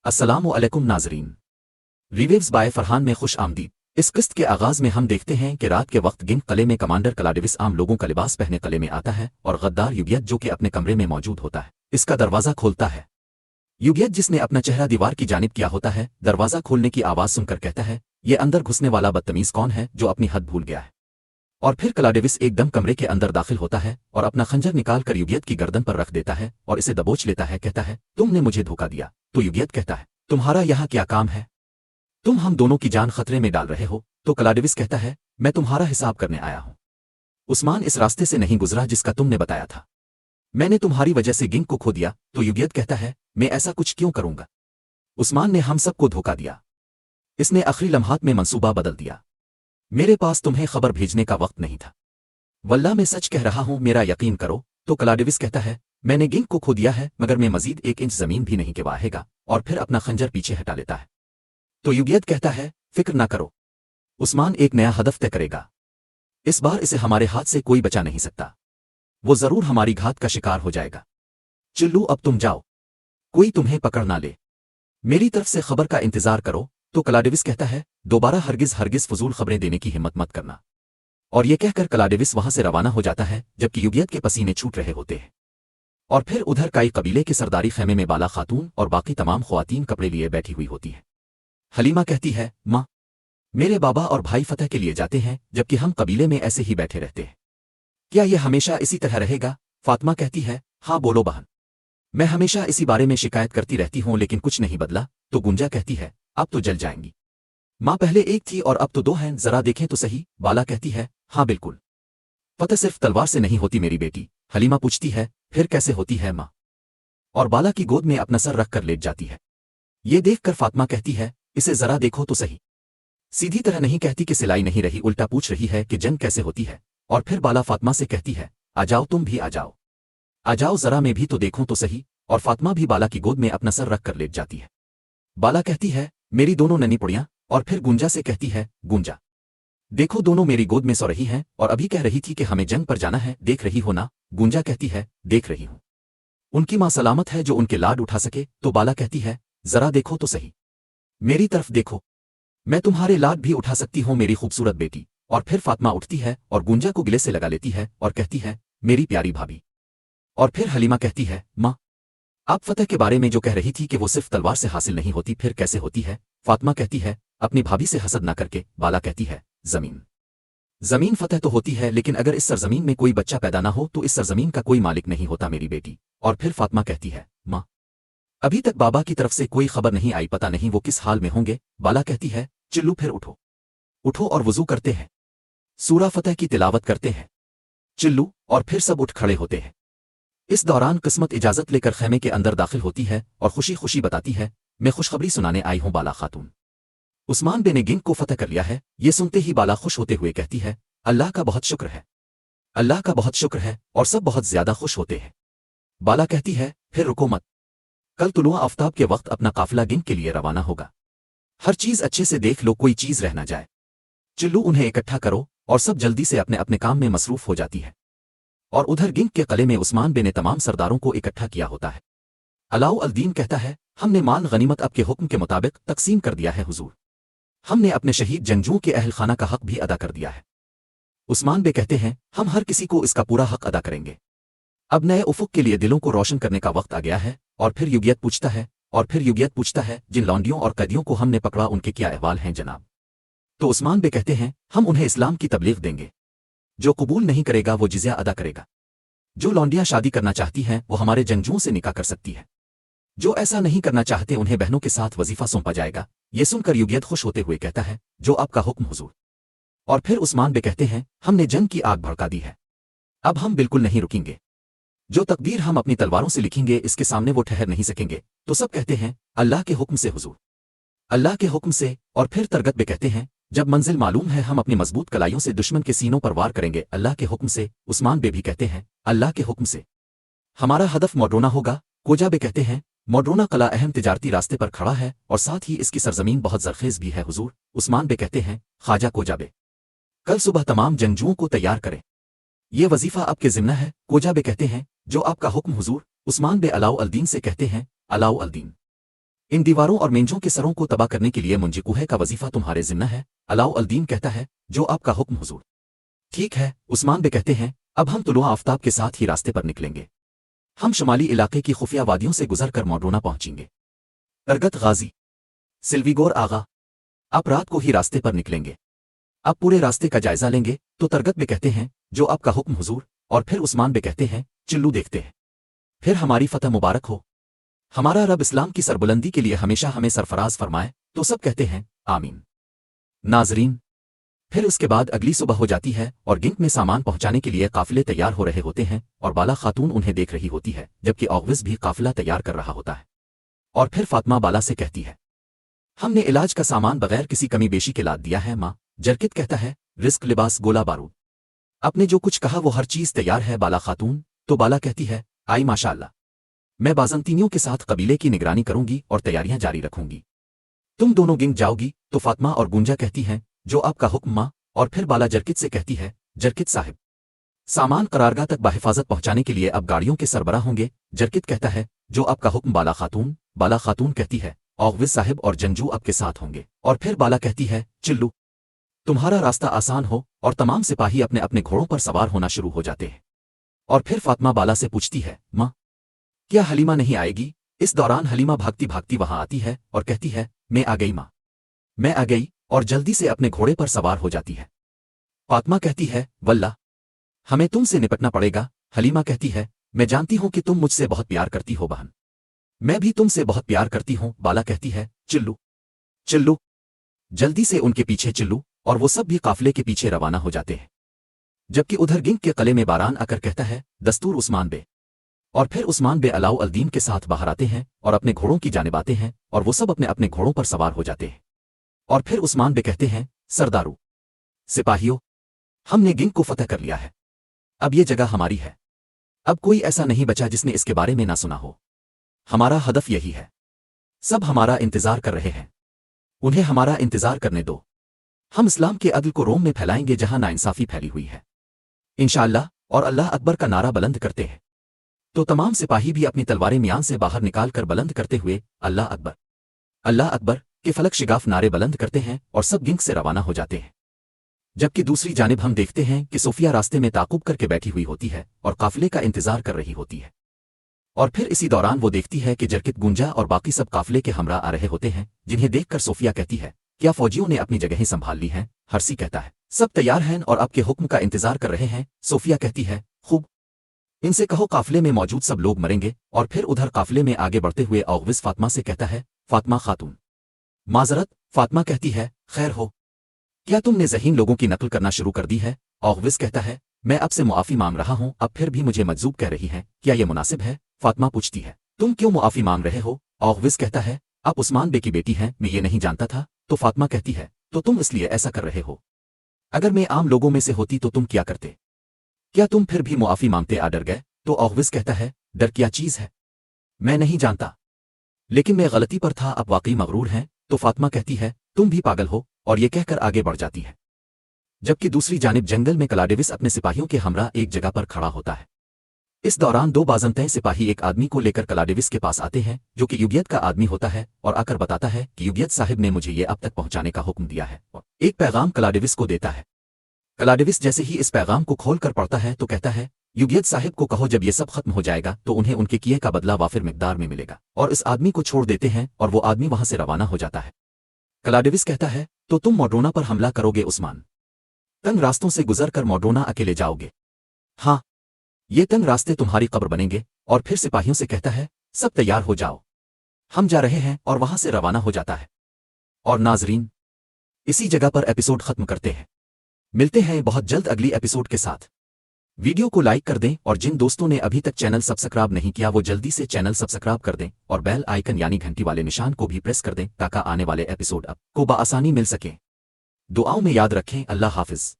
अस्सलामु अलैकुम नाज़रीन। रिवेव्स बाय फरहान में खुश आमदीद। इस किस्त के आगाज़ में हम देखते हैं कि रात के वक्त गिंक किले में कमांडर क्लाडिविस आम लोगों का लिबास पहने किले में आता है और गद्दार युगियत जो कि अपने कमरे में मौजूद होता है इसका दरवाज़ा खोलता है। युगियत जिसने अपना चेहरा दीवार की जानिब किया होता है दरवाज़ा खोलने की आवाज़ सुनकर कहता है, ये अंदर घुसने वाला बदतमीज़ कौन है जो अपनी हद भूल गया है। और फिर क्लाडिविस एकदम कमरे के अंदर दाखिल होता है और अपना खंजर निकाल कर युगियत की गर्दन पर रख देता है और इसे दबोच लेता है। कहता है, तुमने मुझे धोखा दिया। तो युगियत कहता है, तुम्हारा यहाँ क्या काम है? तुम हम दोनों की जान खतरे में डाल रहे हो। तो क्लाडिविस कहता है, मैं तुम्हारा हिसाब करने आया हूँ। उस्मान इस रास्ते से नहीं गुजरा जिसका तुमने बताया था। मैंने तुम्हारी वजह से गिंक को खो दिया। तो युगियत कहता है, मैं ऐसा कुछ क्यों करूंगा? उस्मान ने हम सबको धोखा दिया। इसने आखिरी लम्हात में मंसूबा बदल दिया। मेरे पास तुम्हें खबर भेजने का वक्त नहीं था। वल्लाह मैं सच कह रहा हूं, मेरा यकीन करो। तो क्लाडिविस कहता है, मैंने गिंक को खो दिया है मगर मैं मजीद 1 इंच जमीन भी नहीं गिवाएगा। और फिर अपना खंजर पीछे हटा लेता है। तो युगियत कहता है, फिक्र ना करो, उस्मान एक नया हदफ तय करेगा। इस बार इसे हमारे हाथ से कोई बचा नहीं सकता। वो जरूर हमारी घात का शिकार हो जाएगा। चिल्लू अब तुम जाओ, कोई तुम्हें पकड़ ना ले। मेरी तरफ से खबर का इंतजार करो। तो क्लाडिविस कहता है, दोबारा हरगिज फजूल खबरें देने की हिम्मत मत करना। और ये कहकर क्लाडिविस वहां से रवाना हो जाता है जबकि युगियत के पसीने छूट रहे होते हैं। और फिर उधर काई कबीले के सरदारी खैमे में बाला खातून और बाकी तमाम ख्वातीन कपड़े लिए बैठी हुई होती हैं। हलीमा कहती है, माँ, मेरे बाबा और भाई फतह के लिए जाते हैं जबकि हम कबीले में ऐसे ही बैठे रहते हैं। क्या यह हमेशा इसी तरह रहेगा? फातिमा कहती है, हाँ बोलो बहन, मैं हमेशा इसी बारे में शिकायत करती रहती हूँ लेकिन कुछ नहीं बदला। तो गुंजा कहती है, अब तो जल जाएंगी। माँ पहले एक थी और अब तो 2 हैं, जरा देखें तो सही। बाला कहती है, हाँ बिल्कुल, फतह सिर्फ तलवार से नहीं होती मेरी बेटी। हलीमा पूछती है, फिर कैसे होती है माँ? और बाला की गोद में अपना सर रखकर लेट जाती है। ये देखकर फातिमा कहती है, इसे जरा देखो तो सही। सीधी तरह नहीं कहती कि सिलाई नहीं रही, उल्टा पूछ रही है कि जंग कैसे होती है। और फिर बाला फातिमा से कहती है, आ जाओ, तुम भी आ जाओ, आ जाओ, जरा मैं भी तो देखूं तो सही। और फातिमा भी बाला की गोद में अपना सर रखकर लेट जाती है। बाला कहती है, मेरी दोनों ननी पुड़ियां। और फिर गुंजा से कहती है, गुंजा देखो, दोनों मेरी गोद में सो रही हैं और अभी कह रही थी कि हमें जंग पर जाना है, देख रही हो ना? गुंजा कहती है, देख रही हूं। उनकी मां सलामत है जो उनके लाड उठा सके। तो बाला कहती है, जरा देखो तो सही, मेरी तरफ देखो, मैं तुम्हारे लाड भी उठा सकती हूं मेरी खूबसूरत बेटी। और फिर फातिमा उठती है और गुंजा को गिले से लगा लेती है और कहती है, मेरी प्यारी भाभी। और फिर हलीमा कहती है, माँ, आप फतह के बारे में जो कह रही थी कि वो सिर्फ तलवार से हासिल नहीं होती, फिर कैसे होती है? फातिमा कहती है, अपनी भाभी से हसद ना करके। बाला कहती है, जमीन फतह तो होती है लेकिन अगर इस सरजमीन में कोई बच्चा पैदा ना हो तो इस सरजमीन का कोई मालिक नहीं होता मेरी बेटी। और फिर फातिमा कहती है, माँ, अभी तक बाबा की तरफ से कोई खबर नहीं आई, पता नहीं वो किस हाल में होंगे। बाला कहती है, चिल्लू फिर उठो, उठो और वुजू करते हैं, सूरा फतह की तिलावत करते हैं। चिल्लू और फिर सब उठ खड़े होते हैं। इस दौरान किस्मत इजाजत लेकर खैमे के अंदर दाखिल होती है और खुशी खुशी बताती है, मैं खुशखबरी सुनाने आई हूं बाला खातून, उस्मान बे ने गिंक को फतह कर लिया है। ये सुनते ही बाला खुश होते हुए कहती है, अल्लाह का बहुत शुक्र है, अल्लाह का बहुत शुक्र है। और सब बहुत ज्यादा खुश होते हैं। बाला कहती है, फिर रुको मत, कल तुलुआ आफ्ताब के वक्त अपना काफिला गिंक के लिए रवाना होगा। हर चीज अच्छे से देख लो, कोई चीज रह ना जाए। चिल्लू उन्हें इकट्ठा करो। और सब जल्दी से अपने अपने काम में मसरूफ हो जाती है। और उधर गिंक के किले में उस्मान बे ने तमाम सरदारों को इकट्ठा किया होता है। अलाउ अल दीन कहता है, हमने माल गनीमत आपके हुक्म के मुताबिक तकसीम कर दिया है हुजूर। हमने अपने शहीद जंगजुओं के अहल खाना का हक भी अदा कर दिया है। उस्मान बे कहते हैं, हम हर किसी को इसका पूरा हक अदा करेंगे। अब नए उफुक के लिए दिलों को रोशन करने का वक्त आ गया है। और फिर युगियत पूछता है, जिन लौंडियों और कैदियों को हमने पकड़ा उनके क्या अहवाल हैं जनाब? तो उस्मान बे कहते हैं, हम उन्हें इस्लाम की तबलीग देंगे। जो कबूल नहीं करेगा वो जिज़्या अदा करेगा। जो लौंडियां शादी करना चाहती हैं वो हमारे जंगजुओं से निकाह कर सकती है। जो ऐसा नहीं करना चाहते उन्हें बहनों के साथ वजीफा सौंपा जाएगा। ये सुनकर युगियत खुश होते हुए कहता है, जो आपका हुक्म हुजूर। और फिर उस्मान बे कहते हैं, हमने जंग की आग भड़का दी है, अब हम बिल्कुल नहीं रुकेंगे। जो तकदीर हम अपनी तलवारों से लिखेंगे इसके सामने वो ठहर नहीं सकेंगे। तो सब कहते हैं, अल्लाह के हुक्म से हुजूर, अल्लाह के हुक्म से। और फिर तरगत बे कहते हैं, जब मंजिल मालूम है हम अपनी मजबूत कलाइयों से दुश्मन के सीनों पर वार करेंगे, अल्लाह के हुक्म से। उस्मान बे भी कहते हैं, अल्लाह के हुक्म से। हमारा हदफ मोड्रोना होगा। कोजा बे कहते हैं, मोड्रोना कला अहम तिजारती रास्ते पर खड़ा है और साथ ही इसकी सरजमीन बहुत जरखेज भी है हुजूर। उस्मान बे कहते हैं, ख्वाजा कोजा बे, कल सुबह तमाम जंगजुओं को तैयार करें, ये वजीफा आपके जिम्ना है। कोजा बे कहते हैं, जो आपका हुक्म हुजूर। उस्मान बे अलाउ अल दीन से कहते हैं, अलाउ अल दीन, इन दीवारों और मेंजों के सरों को तबाह करने के लिए मुंजिकुह का वजीफा तुम्हारे जिम्मा है। अलाउ अल-दीन कहता है, जो आपका हुक्म हुजूर। ठीक है, उस्मान बे कहते हैं, अब हम तुलुआ आफ्ताब के साथ ही रास्ते पर निकलेंगे। हम शुमाली इलाके की खुफिया वादियों से गुजर कर मोड्रोना पहुंचेंगे। तरगत गाजी सिल्वीगोर आगा, आप रात को ही रास्ते पर निकलेंगे। अब पूरे रास्ते का जायजा लेंगे। तो तरगत बे कहते हैं, जो आपका हुक्म हुजूर। और फिर उस्मान बे कहते हैं, चिल्लू देखते हैं, फिर हमारी फतह मुबारक हो। हमारा रब इस्लाम की सरबुलंदी के लिए हमेशा हमें सरफराज फरमाए। तो सब कहते हैं, आमीन। नाजरीन, फिर उसके बाद अगली सुबह हो जाती है और गिंक में सामान पहुंचाने के लिए काफिले तैयार हो रहे होते हैं और बाला खातून उन्हें देख रही होती है, जबकि औगविस भी काफिला तैयार कर रहा होता है। और फिर फातिमा बाला से कहती है, हमने इलाज का सामान बगैर किसी कमी बेशी के लाद दिया है माँ। जरकित कहता है, रिस्क लिबास गोला बारूद, आपने जो कुछ कहा वो हर चीज तैयार है बाला खातून। तो बाला कहती है, आई माशाअल्लाह, मैं बाजंतीनियों के साथ कबीले की निगरानी करूंगी और तैयारियां जारी रखूंगी। तुम दोनों गिंग जाओगी। तो फातिमा और गुंजा कहती हैं, जो आपका हुक्म माँ। और फिर बाला जरकित से कहती है, जरकित साहिब, सामान करारगाह तक बाहिफाजत पहुंचाने के लिए अब गाड़ियों के सरबराह होंगे। जरकित कहता है, जो आपका हुक्म बाला खातून। बाला खातून कहती है, औगविस साहिब और जंजू आपके साथ होंगे। और फिर बाला कहती है, चिल्लू, तुम्हारा रास्ता आसान हो। और तमाम सिपाही अपने अपने घोड़ों पर सवार होना शुरू हो जाते हैं। और फिर फातिमा बाला से पूछती है, माँ, क्या हलीमा नहीं आएगी? इस दौरान हलीमा भागती भागती वहां आती है और कहती है, मैं आ गई माँ, मैं आ गई। और जल्दी से अपने घोड़े पर सवार हो जाती है। फातिमा कहती है, वल्लाह, हमें तुमसे निपटना पड़ेगा। हलीमा कहती है, मैं जानती हूं कि तुम मुझसे बहुत प्यार करती हो बहन, मैं भी तुमसे बहुत प्यार करती हूं। बाला कहती है, चिल्लू, चिल्लू, जल्दी से उनके पीछे चिल्लू। और वो सब भी काफिले के पीछे रवाना हो जाते हैं। जबकि उधर गिंक के कले में बारान आकर कहता है, दस्तूर उस्मान बे। और फिर उस्मान बे अलाउ अल-दीन के साथ बाहर आते हैं और अपने घोड़ों की जानिब आते हैं और वो सब अपने अपने घोड़ों पर सवार हो जाते हैं। और फिर उस्मान बे कहते हैं, सरदारू, सिपाहियों, हमने गिंक को फतह कर लिया है। अब ये जगह हमारी है। अब कोई ऐसा नहीं बचा जिसने इसके बारे में ना सुना हो। हमारा हदफ यही है। सब हमारा इंतजार कर रहे हैं, उन्हें हमारा इंतजार करने दो। हम इस्लाम के अदल को रोम में फैलाएंगे जहां नाइंसाफी फैली हुई है, इंशाअल्लाह। और अल्लाह अकबर का नारा बुलंद करते हैं। तो तमाम सिपाही भी अपनी तलवारें मियान से बाहर निकाल कर बुलंद करते हुए अल्लाह अकबर, अल्लाह अकबर के फलक शिगाफ नारे बुलंद करते हैं और सब गिंक से रवाना हो जाते हैं। जबकि दूसरी जानिब हम देखते हैं कि सोफिया रास्ते में ताकुब करके बैठी हुई होती है और काफिले का इंतजार कर रही होती है। और फिर इसी दौरान वो देखती है कि जरकित, गुंजा और बाकी सब काफिले के हमरा आ रहे होते हैं, जिन्हें देखकर सोफिया कहती है, क्या फौजियों ने अपनी जगहें संभाल ली हैं? हर्सी कहता है, सब तैयार हैं और आपके हुक्म का इंतजार कर रहे हैं। सोफिया कहती है, खूब, इनसे कहो काफिले में मौजूद सब लोग मरेंगे। और फिर उधर काफिले में आगे बढ़ते हुए औगविस फातिमा से कहता है, फातिमा खातून, माजरत। फातिमा कहती है, खैर हो, क्या तुमने ज़हीन लोगों की नकल करना शुरू कर दी है? औगविस कहता है, मैं अब से मुआफ़ी मांग रहा हूं, अब फिर भी मुझे मजजूब कह रही हैं, क्या ये मुनासिब है? फातिमा पूछती है, तुम क्यों मुआफ़ी मांग रहे हो? औगविस कहता है, आप उस्मान बे की बेटी हैं, मैं ये नहीं जानता था। तो फातिमा कहती है, तो तुम इसलिए ऐसा कर रहे हो? अगर मैं आम लोगों में से होती तो तुम क्या करते? क्या तुम फिर भी मुआफ़ी मांगते आ डर गए? तो औगविस कहता है, डर क्या चीज़ है, मैं नहीं जानता, लेकिन मैं गलती पर था, अब वाकई मगरूर हैं। तो फातिमा कहती है, तुम भी पागल हो। और ये कहकर आगे बढ़ जाती है। जबकि दूसरी जानिब जंगल में क्लाडिविस अपने सिपाहियों के हमरा एक जगह पर खड़ा होता है। इस दौरान दो बाजंतै सिपाही एक आदमी को लेकर क्लाडिविस के पास आते हैं, जो कि युबियत का आदमी होता है, और आकर बताता है कि युबियत साहिब ने मुझे ये अब तक पहुंचाने का हुक्म दिया है, और एक पैगाम क्लाडिविस को देता है। क्लाडिविस जैसे ही इस पैगाम को खोल कर पढ़ता है तो कहता है, युबियत साहिब को कहो जब ये सब खत्म हो जाएगा तो उन्हें उनके किए का बदला वाफिर मिकदार में मिलेगा। और इस आदमी को छोड़ देते हैं और वो आदमी वहां से रवाना हो जाता है। क्लाडिविस कहता है, तो तुम मोड्रोना पर हमला करोगे उस्मान? तंग रास्तों से गुजर कर मोड्रोना अकेले जाओगे? हाँ, ये तंग रास्ते तुम्हारी कब्र बनेंगे। और फिर सिपाहियों से कहता है, सब तैयार हो जाओ, हम जा रहे हैं। और वहां से रवाना हो जाता है। और नाजरीन, इसी जगह पर एपिसोड खत्म करते हैं। मिलते हैं बहुत जल्द अगली एपिसोड के साथ। वीडियो को लाइक कर दें और जिन दोस्तों ने अभी तक चैनल सब्सक्राइब नहीं किया वो जल्दी से चैनल सब्सक्राइब कर दें और बेल आइकन यानी घंटी वाले निशान को भी प्रेस कर दें ताकि आने वाले एपिसोड आपको बआसानी मिल सके। दुआओं में याद रखें। अल्लाह हाफिज।